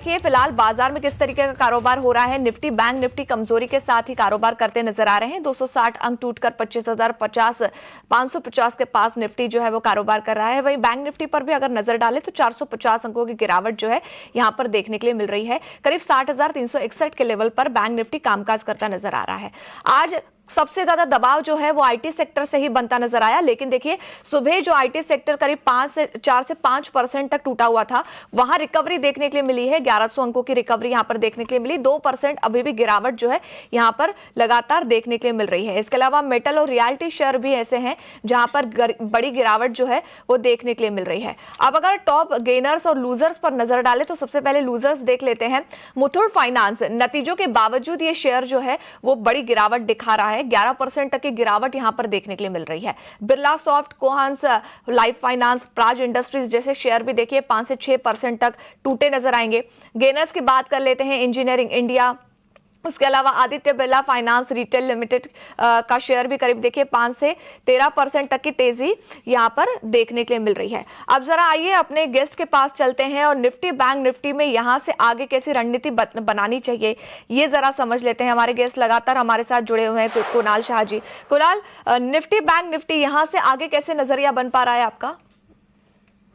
देखिए फिलहाल बाजार में किस तरीके का कारोबार हो रहा है। निफ्टी बैंक निफ्टी कमजोरी के साथ ही कारोबार करते नजर आ रहे हैं। 260 अंक टूटकर 25,550 के पास निफ्टी जो है वो कारोबार कर रहा है। वहीं बैंक निफ्टी पर भी अगर नजर डालें तो 450 अंकों की गिरावट जो है यहां पर देखने के लिए मिल रही है। करीब 60,361 के लेवल पर बैंक निफ्टी कामकाज करता नजर आ रहा है। आज सबसे ज्यादा दबाव जो है वो आईटी सेक्टर से ही बनता नजर आया, लेकिन देखिए सुबह जो आईटी सेक्टर करीब 4 से 5% तक टूटा हुआ था, वहां रिकवरी देखने के लिए मिली है। 1100 अंकों की रिकवरी यहां पर देखने के लिए मिली। 2% अभी भी गिरावट जो है यहां पर लगातार देखने के लिए मिल रही है। इसके अलावा मेटल और रियल्टी शेयर भी ऐसे हैं जहां पर बड़ी गिरावट जो है वो देखने के लिए मिल रही है। अब अगर टॉप गेनर्स और लूजर्स पर नजर डाले तो सबसे पहले लूजर्स देख लेते हैं। मुथूट फाइनेंस नतीजों के बावजूद ये शेयर जो है वो बड़ी गिरावट दिखा रहा है। 11% तक की गिरावट यहां पर देखने के लिए मिल रही है। बिरला सॉफ्ट, कोहंस, लाइफ फाइनेंस, प्राज इंडस्ट्रीज जैसे शेयर भी देखिए 5 से 6% तक टूटे नजर आएंगे। गेनर्स की बात कर लेते हैं। इंजीनियरिंग इंडिया, उसके अलावा Aditya Birla finance retail limited का शेयर भी करीब देखिए 5 से 13% तक की तेजी यहां पर देखने के लिए मिल रही है। अब जरा आइए अपने गेस्ट के पास चलते हैं और निफ्टी बैंक निफ्टी में यहां से आगे कैसी रणनीति बनानी चाहिए ये जरा समझ लेते हैं। हमारे गेस्ट लगातार हमारे साथ जुड़े हुए हैं। Kunal Shah ji, Kunal, Nifty bank Nifty यहां से आगे कैसे नजरिया बन पा रहा है आपका?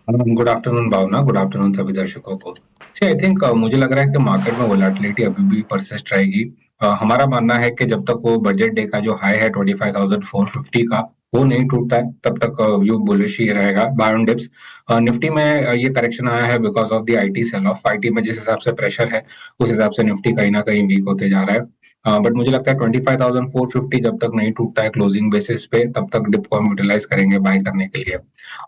गुड आफ्टरनून भावना, गुड आफ्टरनून सभी दर्शकों को। आई थिंक मुझे लग रहा है कि मार्केट में वोलेटिलिटी अभी भी परसिस्ट रहेगी। हमारा मानना है कि जब तक वो बजट डे का जो हाई है 25,450 का वो नहीं टूटता है तब तक व्यू बुलिश ही रहेगा। बाय ऑन डिप्स निफ्टी में ये करेक्शन आया है because of the IT sell off. IT में जिस हिसाब से प्रेशर है उस हिसाब से निफ्टी कहीं ना कहीं वीक होते जा रहा है। बट मुझे लगता है 25,450 जब तक नहीं टूटता है क्लोजिंग बेसिस पे तब तक डिप को हम यूटिलाइज करेंगे बाय करने के लिए।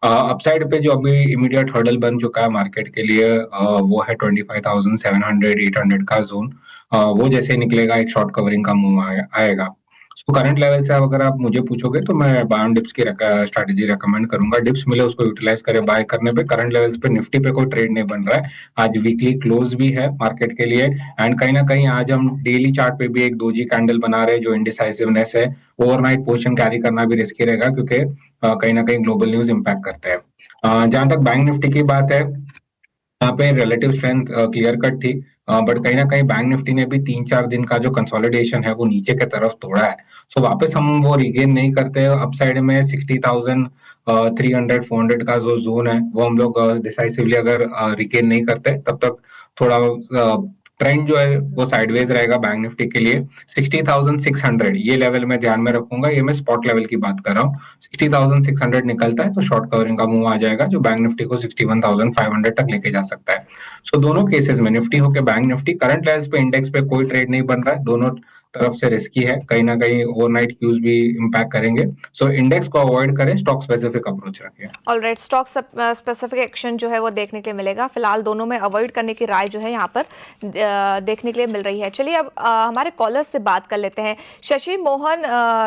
अपसाइड पे जो अभी इमीडिएट हर्डल बन चुका है मार्केट के लिए वो है 25,700 800 का जोन। वो जैसे निकलेगा एक शॉर्ट कवरिंग का मूव आएगा। तो करंट लेवल से अब अगर आप मुझे पूछोगे तो मैं बाय ऑन डिप्स की स्ट्रैटेजी रेकमेंड करूंगा। डिप्स मिले उसको यूटिलाइज करें बाय करने पे। करंट लेवल्स पे निफ्टी पे कोई ट्रेड नहीं बन रहा है। आज वीकली क्लोज भी है मार्केट के लिए एंड कहीं ना कहीं आज हम डेली चार्ट पे भी एक दोजी कैंडल बना रहे हैं जो इंडिसाइसिवनेस है। ओवरनाइट पोजीशन कैरी करना भी रिस्की रहेगा क्योंकि कहीं ना कहीं ग्लोबल न्यूज इंपैक्ट करते हैं। जहां तक बैंक निफ्टी की बात है यहाँ पे रिलेटिव स्ट्रेंथ क्लियर कट थी। बट कहीं ना कहीं बैंक निफ्टी ने भी 3-4 दिन का जो कंसोलिडेशन है वो नीचे की तरफ तोड़ा है। सो वापस हम वो रिगेन नहीं करते। अपसाइड में 60,300 400 का जो जोन है वो हम लोग डिसाइसिवली अगर रिगेन नहीं करते तब तक थोड़ा ट्रेंड जो है वो साइडवेज रहेगा बैंक निफ्टी के लिए। 60,600 ये लेवल में ध्यान में रखूंगा। ये मैं स्पॉट लेवल की बात कर रहा हूँ। 60,600 निकलता है तो शॉर्ट कवरिंग का मूव आ जाएगा जो बैंक निफ्टी को 61,500 तक लेके जा सकता है। सो दोनों केसेस में निफ्टी हो के बैंक निफ्टी करंट लेवल्स पे इंडेक्स पे कोई ट्रेड नहीं बन रहा है। दोनों तरफ से रिस्की है। कहीं ना कहीं ओवरनाइट क्यूज भी इंपैक्ट करेंगे। सो इंडेक्स को अवॉइड करें, स्टॉक स्पेसिफिक अप्रोच रखें। ऑलराइट, स्टॉक स्पेसिफिक एक्शन जो है वो देखने के लिए मिलेगा। फिलहाल दोनों में अवॉइड करने की राय जो है यहाँ पर देखने के लिए मिल रही है। चलिए अब हमारे कॉलर्स से बात कर लेते हैं। शशि मोहन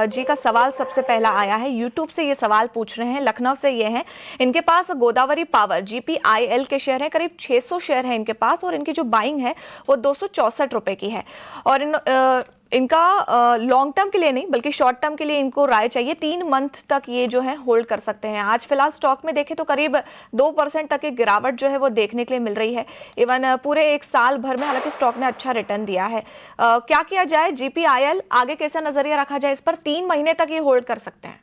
जी का सवाल सबसे पहला आया है। यूट्यूब से ये सवाल पूछ रहे हैं, लखनऊ से ये हैं। इनके पास गोदावरी पावर GPIL के शेयर हैं, करीब 600 शेयर है इनके पास और इनकी जो बाइंग है वो 264 रुपए की है। और इनका लॉन्ग टर्म के लिए नहीं बल्कि शॉर्ट टर्म के लिए इनको राय चाहिए। 3 मंथ तक ये जो है होल्ड कर सकते हैं। आज फिलहाल स्टॉक में देखें तो करीब 2% तक की गिरावट जो है वो देखने के लिए मिल रही है। इवन पूरे एक साल भर में हालांकि स्टॉक ने अच्छा रिटर्न दिया है। क्या किया जाए? GPIL आगे कैसा नजरिया रखा जाए इस पर? 3 महीने तक ये होल्ड कर सकते हैं?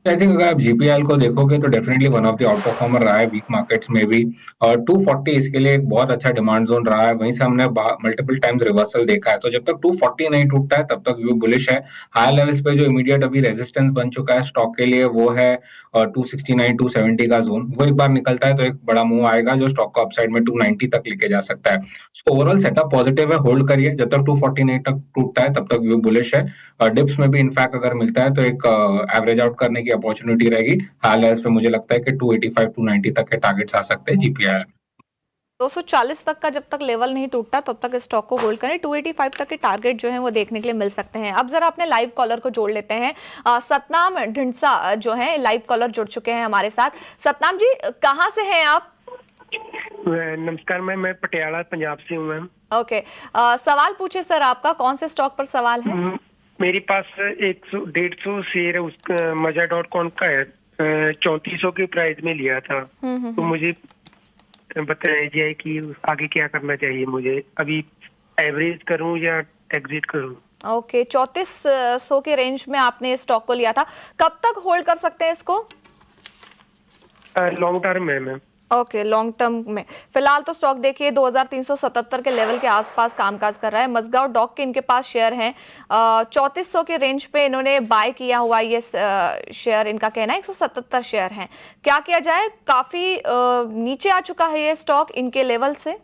आई थिंक अगर आप जीपीएल को देखोगे तो definitely one of the out performer रहा है वीक मार्केट्स में भी। और 240 इसके लिए एक बहुत अच्छा डिमांड जोन रहा है। वहीं से हमने मल्टीपल टाइम्स रिवर्सल देखा है। तो जब तक 240 नहीं टूटता है तब तक व्यू बुलिश है। हायर लेवल्स पे जो इमीडिएट अभी रेजिस्टेंस बन चुका है स्टॉक के लिए वो है 269 270 का जोन। वो एक बार निकलता है तो एक बड़ा मूव आएगा जो स्टॉक को अपसाइड में 290 तक लेके जा सकता है। ओवरऑल सेटअप पॉजिटिव है, होल्ड करिए। जब तक 240 नहीं तक टूटता है तब तक व्यू बुलिश है। डिप्स में भी इनफैक्ट अगर मिलता है तो एक एवरेज आउट करने की अपॉर्चुनिटी रहेगी। हाल पे मुझे लगता है कि 285 290 तक के टारगेट्स आ सकते हैं जीपीआई। 240 तक का जब तक लेवल नहीं टूटता तब तक स्टॉक को होल्ड करें। 285 तक के टारगेट जो है वो देखने के लिए मिल सकते हैं। अब जरा अपने लाइव कॉलर को जोड़ लेते हैं। सतनाम ढिंडसा जो है लाइव कॉलर जुड़ चुके हैं हमारे साथ। सतनाम जी, कहाँ से हैं आप? नमस्कार मैम, मैं पटियाला पंजाब से हूँ मैम। ओके, सवाल पूछे सर आपका, कौन से स्टॉक पर सवाल है? मेरे पास 100-150 शेयर है उसका मजा.com का है। 3400 के प्राइस में लिया था। तो मुझे बताइए कि आगे क्या करना चाहिए मुझे, अभी एवरेज करूं या एग्जिट करूं? ओके, 3400 के रेंज में आपने स्टॉक को लिया था, कब तक होल्ड कर सकते हैं इसको? लॉन्ग टर्म में मैम। ओके, लॉन्ग टर्म में फिलहाल तो स्टॉक देखिए 2377 के लेवल के आसपास कामकाज कर रहा है। मजगांव डॉक के इनके पास शेयर हैं, 3400 के रेंज पे इन्होंने बाय किया हुआ ये शेयर, इनका कहना है 177 शेयर हैं। क्या किया जाए, काफी नीचे आ चुका है ये स्टॉक इनके लेवल से।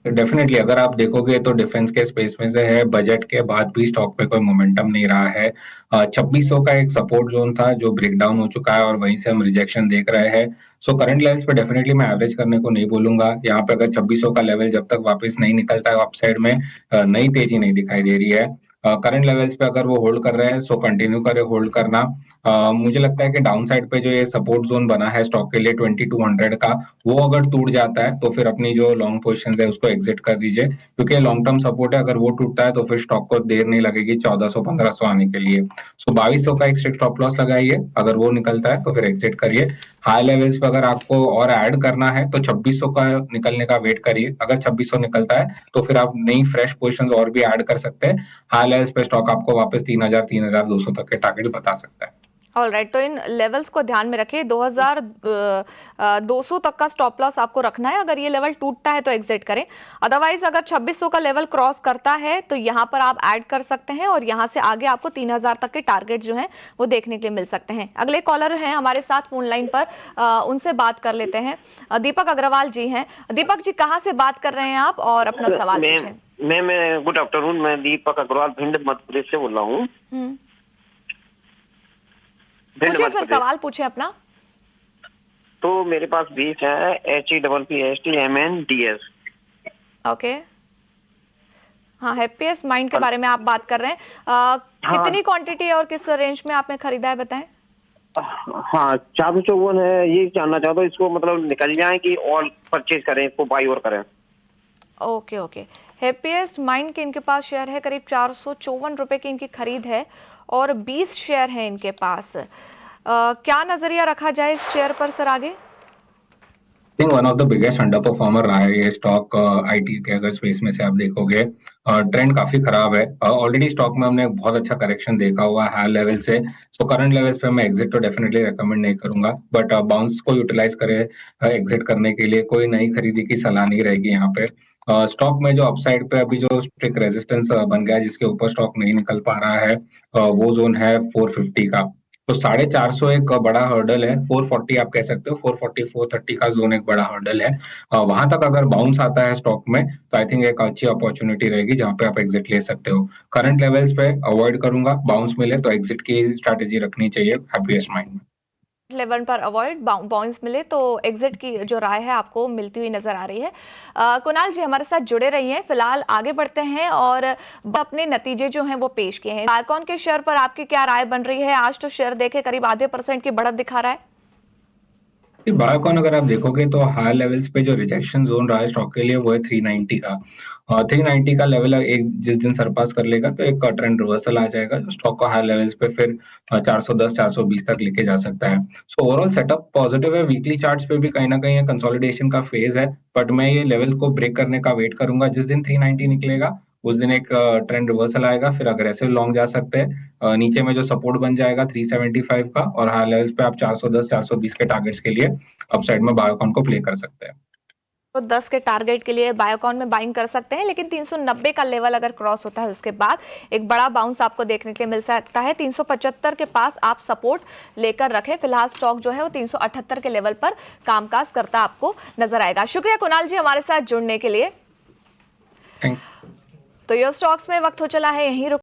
डेफिनेटली अगर आप देखोगे तो डिफेंस के स्पेस में से है, बजट के बाद भी स्टॉक पे कोई मोमेंटम नहीं रहा है। 2600 का एक सपोर्ट जोन था जो ब्रेक डाउन हो चुका है और वहीं से हम रिजेक्शन देख रहे हैं। सो करंट लेवल्स पे डेफिनेटली मैं एवरेज करने को नहीं बोलूंगा। यहाँ पे अगर 2600 का लेवल जब तक वापस नहीं निकलता है अपसाइड में, नई तेजी नहीं दिखाई दे रही है। करंट लेवल्स पे अगर वो होल्ड कर रहे हैं सो कंटिन्यू करे होल्ड करना। मुझे लगता है कि डाउन साइड पे जो ये सपोर्ट जोन बना है स्टॉक के लिए 2200 का, वो अगर टूट जाता है तो फिर अपनी जो लॉन्ग पोजीशन है उसको एग्जिट कर दीजिए, क्योंकि लॉन्ग टर्म सपोर्ट है। अगर वो टूटता है तो फिर स्टॉक को देर नहीं लगेगी 1400-1500 आने के लिए। सो 2200 का एक स्ट्रिक्ट स्टॉप लॉस लगाइए, अगर वो निकलता है तो फिर एग्जिट करिए। हाई लेवल्स पे अगर आपको और ऐड करना है तो 2600 का निकलने का वेट करिए। अगर 2600 निकलता है तो फिर आप नई फ्रेश पोजीशंस और भी ऐड कर सकते हैं। हाई लेवल्स पे स्टॉक आपको वापस 3000-3200 तक के टारगेट बता सकता है। ऑलराइट, तो इन लेवल्स को ध्यान में रखिए, 2200 तक का स्टॉप लॉस आपको रखना है। अगर ये लेवल टूटता है तो एग्जिट करें, अदरवाइज अगर 2600 का लेवल क्रॉस करता है तो यहाँ पर आप ऐड कर सकते हैं और यहाँ से आगे आपको 3000 तक के टारगेट जो हैं वो देखने के लिए मिल सकते हैं। अगले कॉलर हैं हमारे साथ फोन लाइन पर, उनसे बात कर लेते हैं। दीपक अग्रवाल जी हैं। दीपक जी, कहाँ से बात कर रहे हैं आप और अपना सवाल पूछें। मैं गुड आफ्टरनून, मैं दीपक अग्रवाल भिंड मध्य प्रदेश से बोल रहा हूँ। पूछिए सर, सवाल पूछे अपना। तो मेरे पास 20 है, HEPPSTMNDS। ओके, हाँ, हैप्पीएस्ट माइंड के बारे में आप बात कर रहे हैं। कितनी क्वांटिटी है और किस रेंज में आपने खरीदा है, बताएं। हाँ, 454 है। ये जानना चाहता हूँ इसको मतलब निकल जाए कि और परचेज करें, इसको बाई और करें। ओके ओके, हैप्पीएस्ट माइंड के इनके पास शेयर है, करीब 454 रुपए की इनकी खरीद है और 20 शेयर हैं इनके पास। क्या नजरिया रखा जाए इस शेयर पर सर आगे? I think one of the biggest under performer रहा है ये स्टॉक आईटी के अगर स्पेस में से आप देखोगे। ट्रेंड काफी खराब है। ऑलरेडी स्टॉक में हमने बहुत अच्छा करेक्शन देखा हुआ है हाई लेवल से। सो करंट लेवल्स पे मैं एग्जिट तो डेफिनेटली रेकमेंड नहीं करूंगा, बट बाउंस को यूटिलाइज करे एग्जिट करने के लिए कोई नई खरीदी की सलाह नहीं रहेगी यहाँ पे। स्टॉक में जो अपसाइड पे अभी जो स्ट्रिक्ट रेजिस्टेंस बन गया है जिसके ऊपर स्टॉक नहीं निकल पा रहा है, वो जोन है 450 का। तो 450 एक बड़ा हर्डल है। 440 आप कह सकते हो, 440 430 का जोन एक बड़ा हर्डल है। वहां तक अगर बाउंस आता है स्टॉक में तो आई थिंक एक अच्छी अपॉर्चुनिटी रहेगी जहां पे आप एग्जिट ले सकते हो। करंट लेवल्स पे अवॉइड करूंगा, बाउंस मिले तो एग्जिट की स्ट्रैटेजी रखनी चाहिए हैप्पीएस्ट माइंड में। लेवल पर अवॉइड, बाउंस मिले तो एग्जिट की जो राय है आपको मिलती हुई नजर आ रही है। कुणाल जी हमारे साथ जुड़े रहिए, फिलहाल आगे बढ़ते हैं और अपने नतीजे जो हैं वो पेश किए हैं। बायोकॉन के शेयर पर आपकी क्या राय बन रही है? आज तो शेयर देखे करीब आधे % की बढ़त दिखा रहा है। बायोकॉन अगर आप देखोगे तो हाई लेवल्स पे जो रिजेक्शन जोन रहा है स्टॉक के लिए वो है 390 का। 390 का लेवल एक जिस दिन सरपास कर लेगा तो एक ट्रेंड रिवर्सल आ जाएगा जो स्टॉक को हाई लेवल्स पे फिर 410 420 तक लेके जा सकता है। सो ओवरऑल सेटअप पॉजिटिव है। वीकली चार्ट्स पे भी कहीं ना कहीं कंसोलिडेशन का फेज है, बट मैं ये लेवल को ब्रेक करने का वेट करूंगा। जिस दिन 390 निकलेगा उस दिन एक ट्रेंड रिवर्सल आएगा, फिर अग्रेसिव लॉन्ग जा सकते हैं। नीचे में जो सपोर्ट बन जाएगा 375 का और हाई लेवल्स पे आप 410 420 के टारगेट्स के लिए अपसाइड में बायोकॉन को प्ले कर सकते हैं। तो 10 के टारगेट के लिए बायोकॉन में बाइंग कर सकते हैं, लेकिन 390 का लेवल अगर क्रॉस होता है उसके बाद एक बड़ा बाउंस आपको देखने के लिए मिल सकता है। 375 के पास आप सपोर्ट लेकर रखें। फिलहाल स्टॉक जो है वो 378 के लेवल पर कामकाज करता आपको नजर आएगा। शुक्रिया कुणाल जी हमारे साथ जुड़ने के लिए। थैंक तो योर स्टॉक्स में वक्त हो चला है यहीं